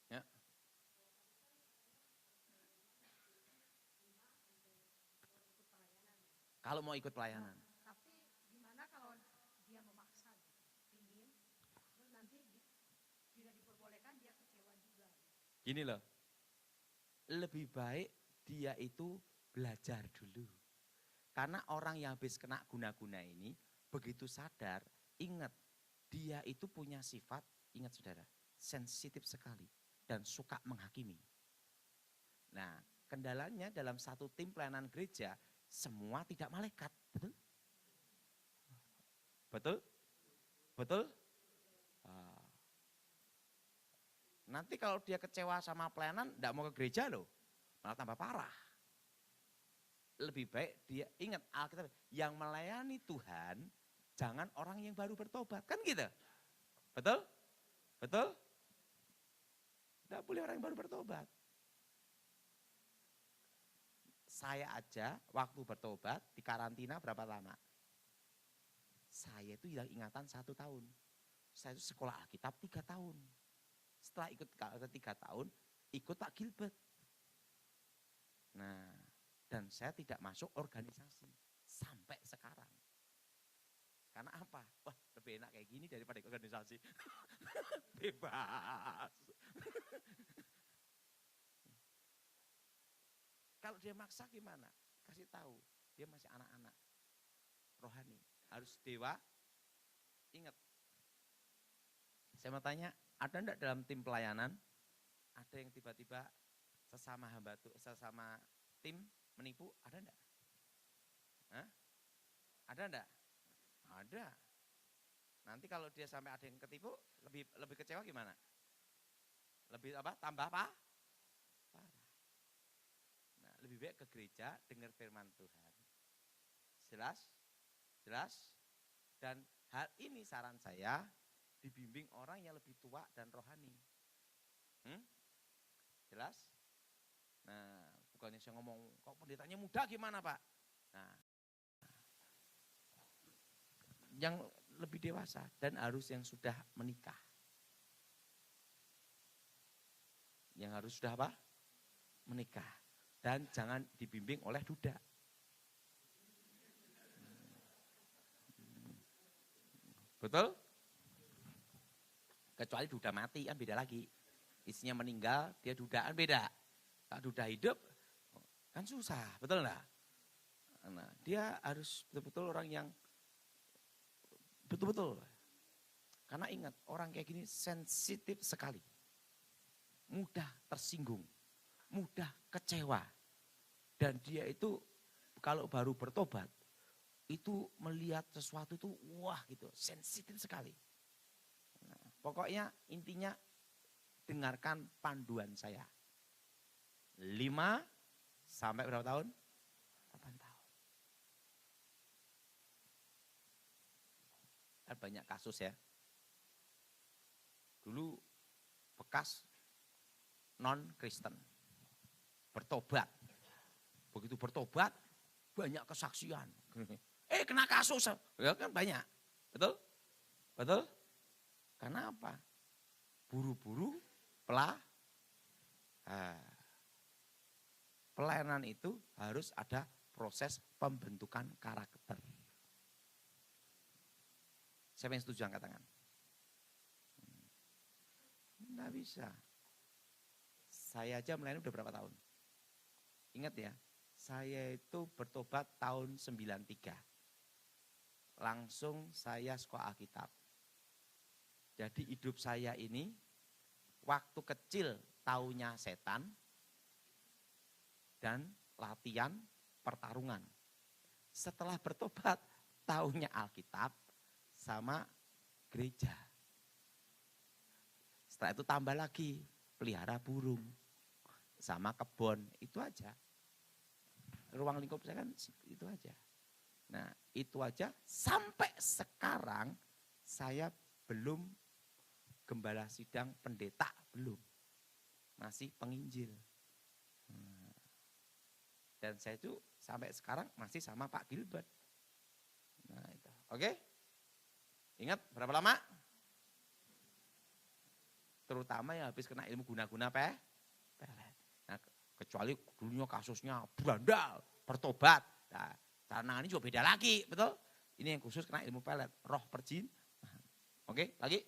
Ya. Kalau mau ikut pelayanan. Tapi gimana kalau dia memaksa ingin, terus nanti tidak diperbolehkan dia kecewa juga. Gini loh, lebih baik dia itu belajar dulu. Karena orang yang habis kena guna-guna ini, begitu sadar, ingat dia itu punya sifat, ingat saudara, sensitif sekali dan suka menghakimi. Nah, kendalanya dalam satu tim pelayanan gereja, semua tidak malaikat, betul? Betul? Betul? Nanti kalau dia kecewa sama pelayanan, tidak mau ke gereja loh, malah tambah parah. Lebih baik dia, ingat Alkitab, yang melayani Tuhan, jangan orang yang baru bertobat, kan gitu? Betul? Betul? Tidak boleh orang yang baru bertobat. Saya aja waktu bertobat di karantina berapa lama? Saya itu hilang ingatan 1 tahun. Saya itu sekolah Alkitab 3 tahun. Setelah ikut 3 tahun, ikut Pak Gilbert. Nah, dan saya tidak masuk organisasi sampai sekarang. Karena apa? Wah, lebih enak kayak gini daripada organisasi. Bebas. Kalau dia maksa gimana? Kasih tahu, dia masih anak-anak. Rohani, harus dewa. Ingat. Saya mau tanya, ada enggak dalam tim pelayanan, ada yang tiba-tiba sesama hamba tuh, sesama tim menipu, ada enggak? Hah? Ada enggak? Ada. Nanti kalau dia sampai ada yang ketipu, lebih kecewa gimana? Lebih apa? Tambah apa? Parah. Nah, lebih baik ke gereja, dengar firman Tuhan. Jelas? Jelas? Dan hal ini saran saya, dibimbing orang yang lebih tua dan rohani. Jelas? Nah, bukannya saya ngomong, kok pendetanya muda gimana Pak? Nah, yang lebih dewasa dan harus yang sudah menikah. Yang harus sudah apa? Menikah. Dan jangan dibimbing oleh duda. Betul? Kecuali duda mati kan beda lagi. Istrinya meninggal, dia dudaan beda. Kalau duda hidup kan susah, betul enggak? Nah, dia harus betul-betul orang yang betul-betul. Karena ingat, orang kayak gini sensitif sekali. Mudah tersinggung, mudah kecewa. Dan dia itu kalau baru bertobat, itu melihat sesuatu itu wah gitu, sensitif sekali. Nah, pokoknya intinya dengarkan panduan saya. 5 sampai berapa tahun? 8 tahun. Kan banyak kasus ya. Dulu bekas non-Kristen bertobat. Begitu bertobat banyak kesaksian. Kena kasus. Ya kan banyak. Betul? Betul? Karena apa? Buru-buru pelayanan itu harus ada proses pembentukan karakter. Siapa yang setuju angkat tangan? Enggak bisa. Saya aja melayani udah berapa tahun? Ingat ya, saya itu bertobat tahun 93. Langsung saya sekolah Alkitab. Jadi hidup saya ini waktu kecil taunya setan dan latihan pertarungan. Setelah bertobat taunya Alkitab sama gereja. Setelah itu tambah lagi pelihara burung sama kebun, itu aja. Ruang lingkup saya kan itu aja. Nah itu aja sampai sekarang saya belum gembala sidang pendeta, belum. Masih penginjil. Dan saya itu sampai sekarang masih sama Pak Gilbert. Nah itu, oke? Ingat berapa lama? Terutama yang habis kena ilmu guna-guna pelet. Nah, kecuali dulunya kasusnya berandal, bertobat. Nah, cara nangani juga beda lagi, betul? Ini yang khusus kena ilmu pelet, roh perjin. Oke, lagi?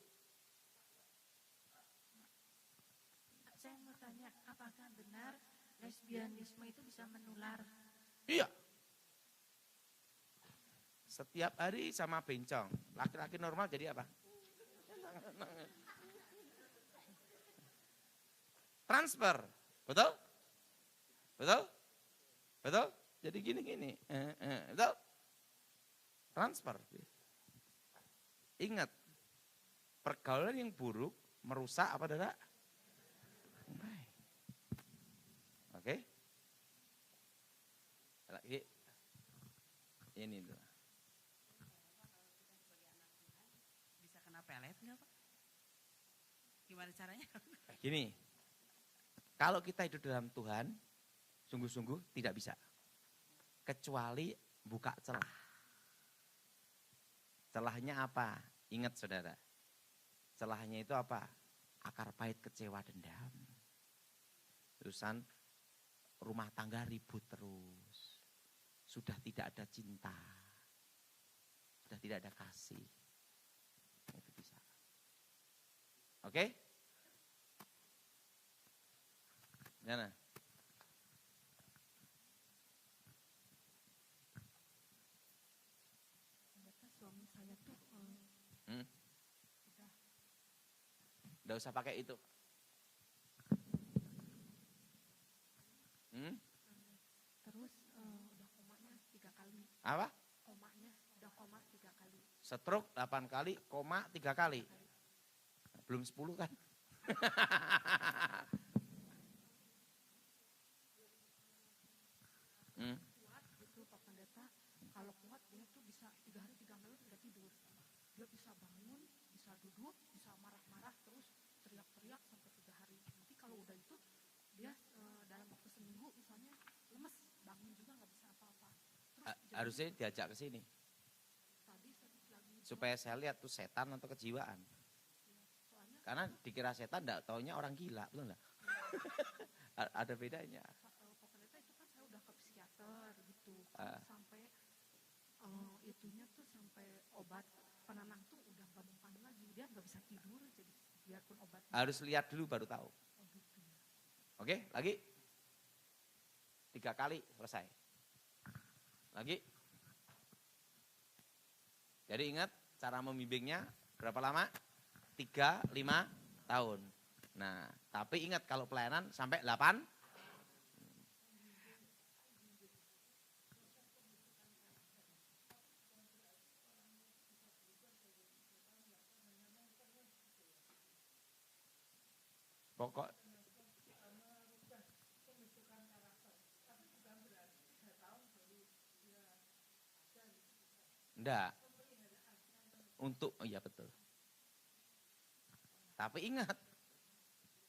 Saya mau tanya, apakah benar lesbianisme itu bisa menular? Iya. Setiap hari sama bencong. Laki-laki normal jadi apa? Transfer. Betul? Betul? Betul? Jadi gini-gini. Betul? Transfer. Ingat, pergaulan yang buruk merusak apa tidak? Oke? Lagi. Ini tuh. Bisa kena pelet nggak Pak? Gimana caranya? Gini, kalau kita hidup dalam Tuhan, sungguh-sungguh tidak bisa. Kecuali buka celah. Celahnya apa? Ingat saudara, celahnya itu apa? Akar pahit kecewa dendam. Terusan rumah tangga ribut terus. Sudah tidak ada cinta. Sudah tidak ada kasih. Itu bisa. Oke? Gimana? Ternyata suami saya tuh Nggak usah pakai itu. terus udah komanya 3 kali. Apa? Komanya udah koma 3 kali. Stroke 8 kali, koma 3 kali. Belum 10 kan? Kuat gitu Pak Pendeta, kalau kuat dia tuh bisa 3 hari 3 malam tidak tidur. Dia bisa bangun, bisa duduk, bisa marah-marah terus teriak-teriak sampai 3 hari. Nanti kalau udah itu dia dalam waktu seminggu misalnya lemes, bangun juga nggak bisa apa-apa. Terus Harusnya diajak ke sini. tadi lagi Supaya saya lihat tuh setan atau kejiwaan. soalnya Karena dikira setan enggak taunya orang gila, betul enggak? Ada bedanya. Pak Pendeta itu kan saya udah ke psikiater gitu. Sampai itunya tuh sampai obat penenang tuh udah nggak mempan lagi. Dia nggak bisa tidur jadi biarpun obatnya. Harus lihat dulu baru tahu. Oh gitu ya. Oke, lagi. 3 kali selesai. Lagi. Jadi ingat cara membimbingnya berapa lama? 3-5 tahun. Nah, tapi ingat kalau pelayanan sampai 8. Pokok enggak. Untuk, oh iya betul. Tapi ingat,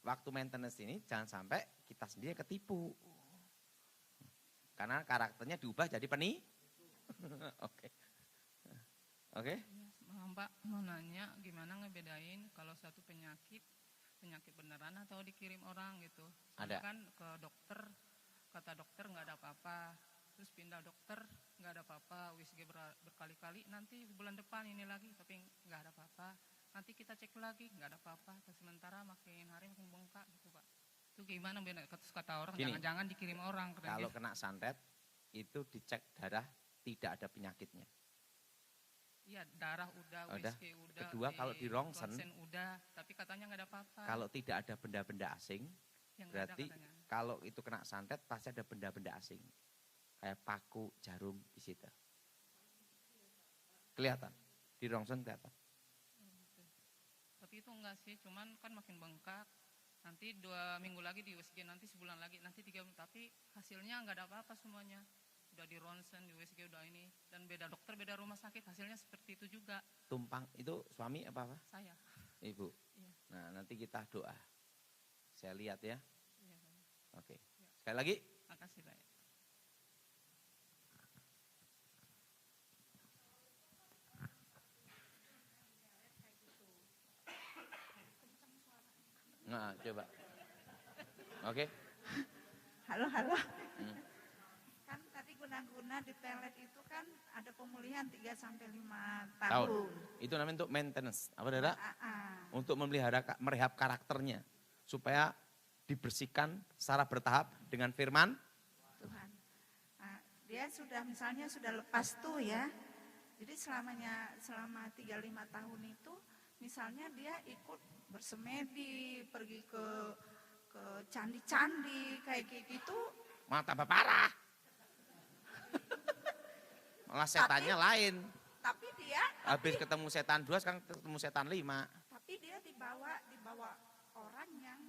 waktu maintenance ini jangan sampai kita sendiri ketipu. Karena karakternya diubah jadi Oke. Oke. Ya, Pak mau nanya gimana ngebedain kalau satu penyakit beneran atau dikirim orang gitu. Soalnya Ada. kan ke dokter kata dokter nggak ada apa-apa. Terus pindah dokter nggak ada apa-apa. USG berkali-kali. Nanti bulan depan ini lagi tapi nggak ada apa-apa. Nanti kita cek lagi nggak ada apa-apa. Sementara makin hari makin bengkak gitu Pak. Itu gimana benar kata orang? Gini, Jangan-jangan dikirim orang. Kalau kena santet itu dicek darah tidak ada penyakitnya. Iya, darah udah, Udah. USG udah. Kedua, kalau di rongsen, udah, tapi katanya nggak ada apa-apa. Kalau tidak ada benda-benda asing, Yang nggak ada berarti katanya. kalau itu kena santet pasti ada benda-benda asing. Kayak paku, jarum di situ. Kelihatan. Di rongsen kelihatan. Gitu. Tapi itu enggak sih, cuman kan makin bengkak. Nanti 2 minggu lagi di USG, nanti sebulan lagi, nanti 3 bulan. Tapi hasilnya nggak ada apa-apa semuanya. Udah di ronsen, di USG udah ini. Dan beda dokter, beda rumah sakit, hasilnya seperti itu juga. Tumpang itu suami apa? Saya. Ibu. Iya. Nah, nanti kita doa. Saya lihat ya. Iya, Pak. Oke. Sekali lagi. Makasih Pak. Nah, coba. Oke. Halo, halo. Kan tadi guna-guna di pelet itu kan ada pemulihan 3-5 tahun. Itu namanya untuk maintenance. Apa Dara? Ah. Untuk merehab karakternya. Supaya dibersihkan secara bertahap dengan firman Tuhan. Nah, dia sudah misalnya sudah lepas tuh ya. Jadi selama 3-5 tahun itu misalnya dia ikut bersemedi, pergi ke candi-candi kayak gitu. malah tambah parah. Malah setannya lain. Tapi dia Habis ketemu setan 2 sekarang ketemu setan 5. tapi dia dibawa orang yang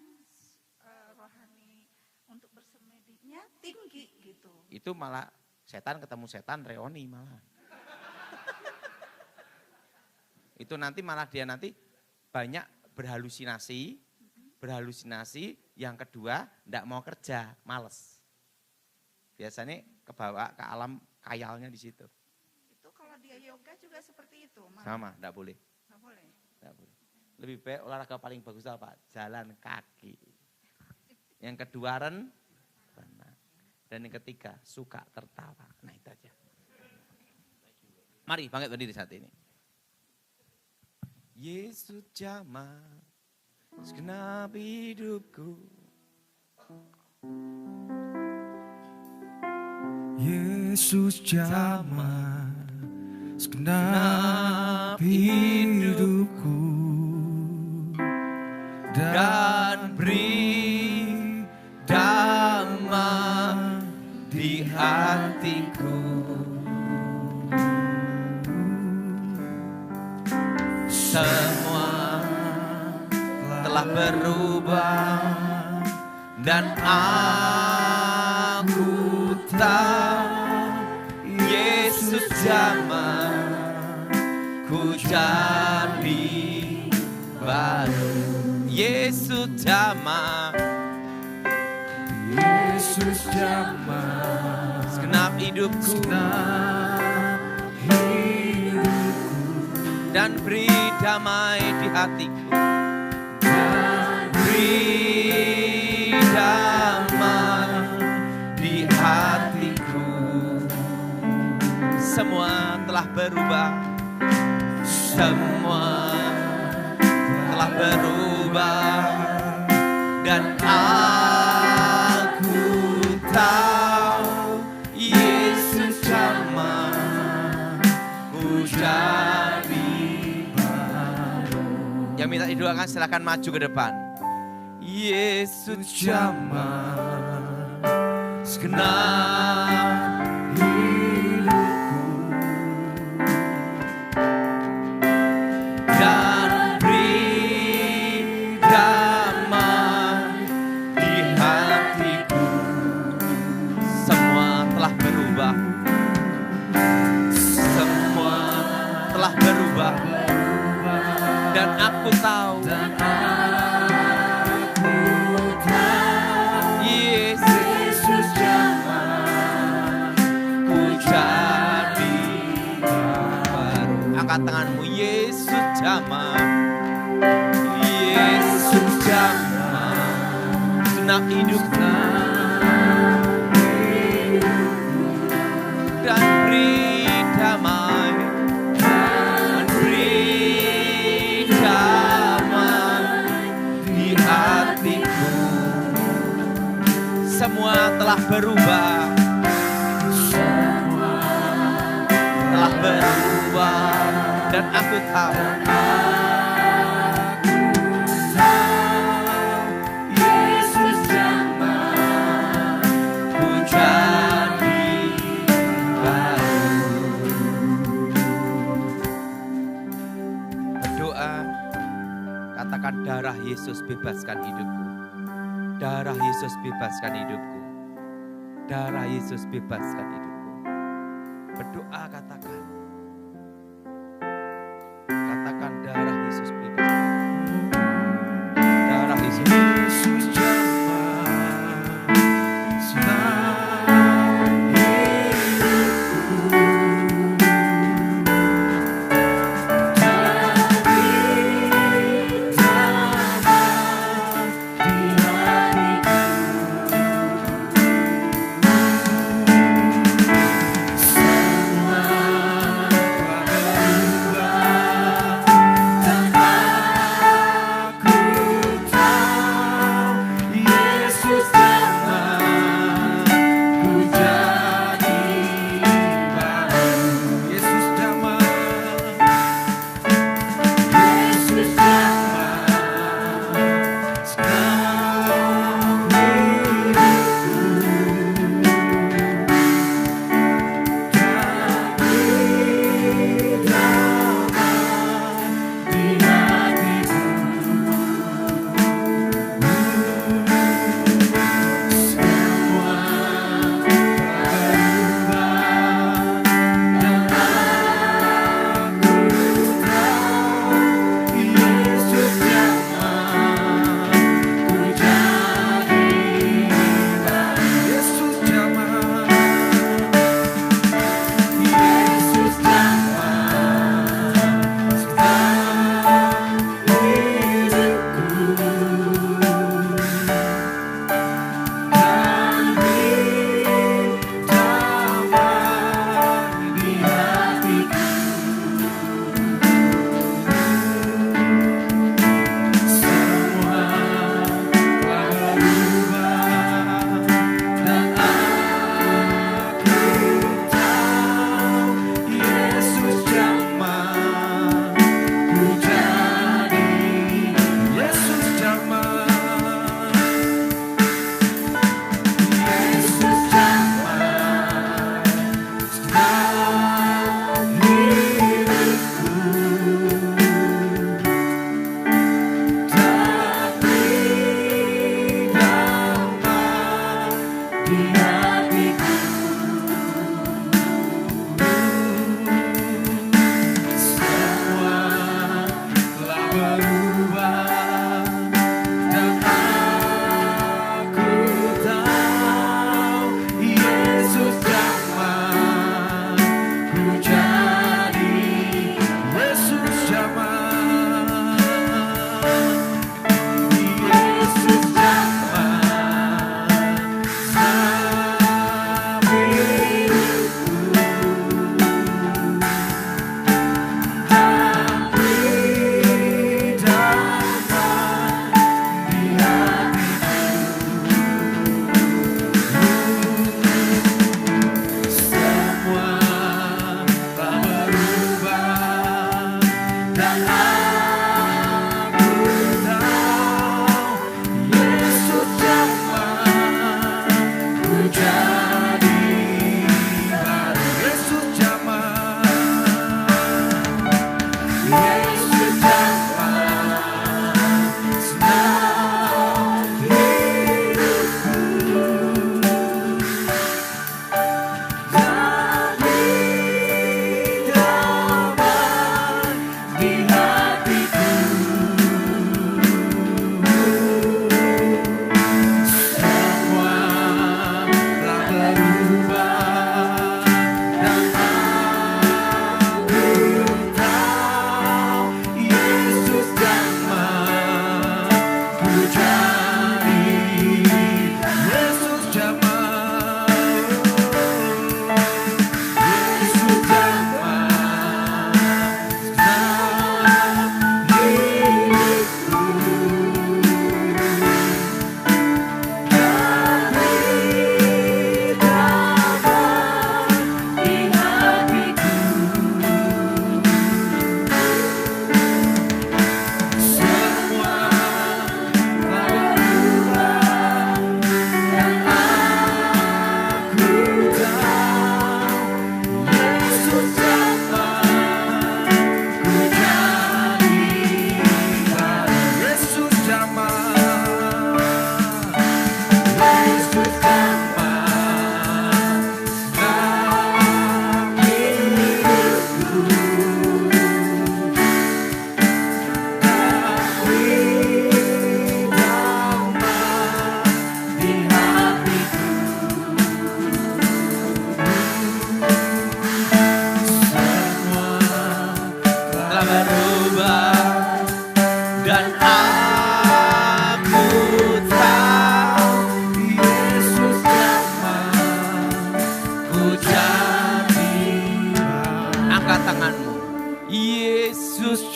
rohani untuk bersemedinya tinggi gitu. Itu malah setan ketemu setan reoni malah. Itu nanti malah dia nanti banyak berhalusinasi. Yang kedua enggak mau kerja, males. Biasanya kebawa ke alam khayalnya di situ. Itu kalau dia yoga juga seperti itu. Sama, enggak boleh. Nggak boleh. Enggak boleh. Lebih baik olahraga paling bagus apa? Jalan kaki. Yang kedua renang. Dan yang ketiga suka tertawa. Nah itu aja. Mari bangkit berdiri saat ini. Yesus jamah segenap hidupku. Yesus jamah segenap hidupku Dan beri damai di hatiku. Semua telah berubah dan aku tahu Yesus jamah ku jadi baru. Yesus jamah, Yesus jamah segenap hidupku dan beri damai di hatiku. Beri damai di hatiku. Semua telah berubah. Semua telah berubah. Dan aku tahu Yesus jamah ku jadi baru. Yang minta didoakan silakan maju ke depan. Yesus jamah segenap hidupku dan beri damai di hatiku. Semua telah berubah. Semua telah berubah. Dan aku tahu Yesus jamah ku jadi baru. Angkat tanganmu. Yesus jamah, Yesus jamah segenap hidupku semua telah berubah. Telah berubah dan aku tahu. Yesus jamah Ku jadi baru. Berdoa, katakan darah Yesus bebaskan hidupku. Darah Yesus bebaskan hidupku. Darah Yesus bebaskan hidupku. Berdoa, katakan. Katakan darah Yesus bebaskan. Darah Yesus. Yesus jamah senang hidupku.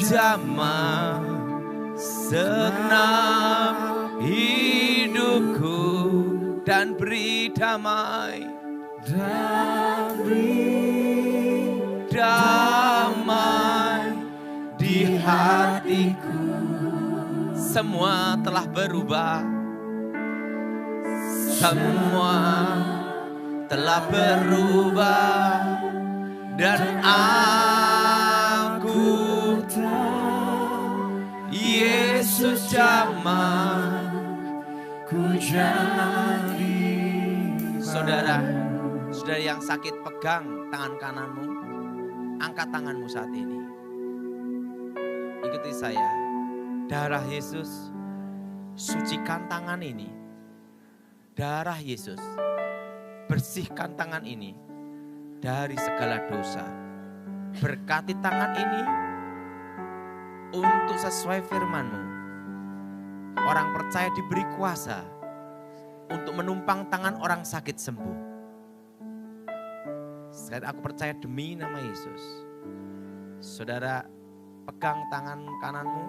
jamah segenap hidupku dan beri damai, damai di hatiku. Semua telah berubah, semua telah berubah, dan aku Yesus jamah ku jadi. Saudara yang sakit, pegang tangan kananmu, angkat tanganmu saat ini. Ikuti saya. Darah Yesus sucikan tangan ini. Darah Yesus bersihkan tangan ini dari segala dosa. Berkati tangan ini untuk sesuai firman-Mu. Orang percaya diberi kuasa untuk menumpang tangan orang sakit sembuh. Sekali aku percaya demi nama Yesus. Saudara, pegang tangan kananmu,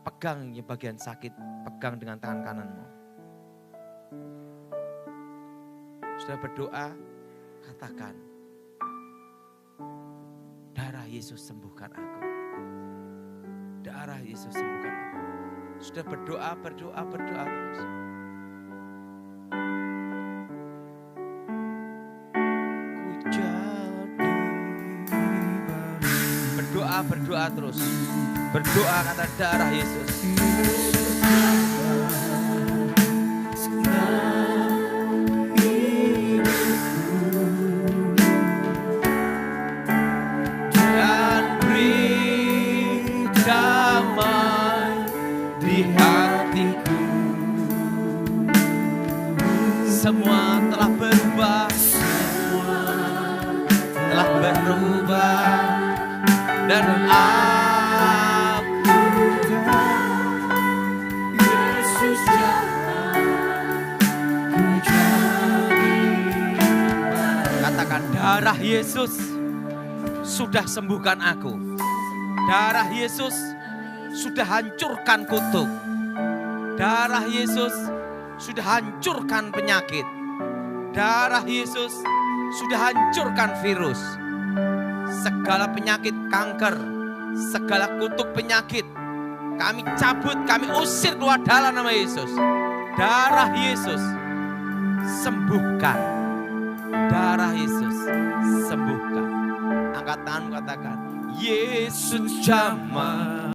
pegang yang bagian sakit, pegang dengan tangan kananmu. Sudah berdoa, katakan, darah Yesus sembuhkan aku. Darah Yesus sembuhkan aku. Sudah berdoa terus. Berdoa terus. Berdoa kata darah Yesus. Dan beri damai di hatiku. Semua telah berubah. Telah berubah. Dan aku Yesus jamah ku jadi. Katakan, darah Yesus sudah sembuhkan aku. Darah Yesus sudah hancurkan kutuk. Darah Yesus sudah hancurkan penyakit. Darah Yesus sudah hancurkan virus. Segala penyakit kanker, segala kutuk penyakit, kami cabut, kami usir keluar dalam nama Yesus. Darah Yesus sembuhkan. Darah Yesus sembuhkan. Angkat tanganmu, katakan, Yesus jamah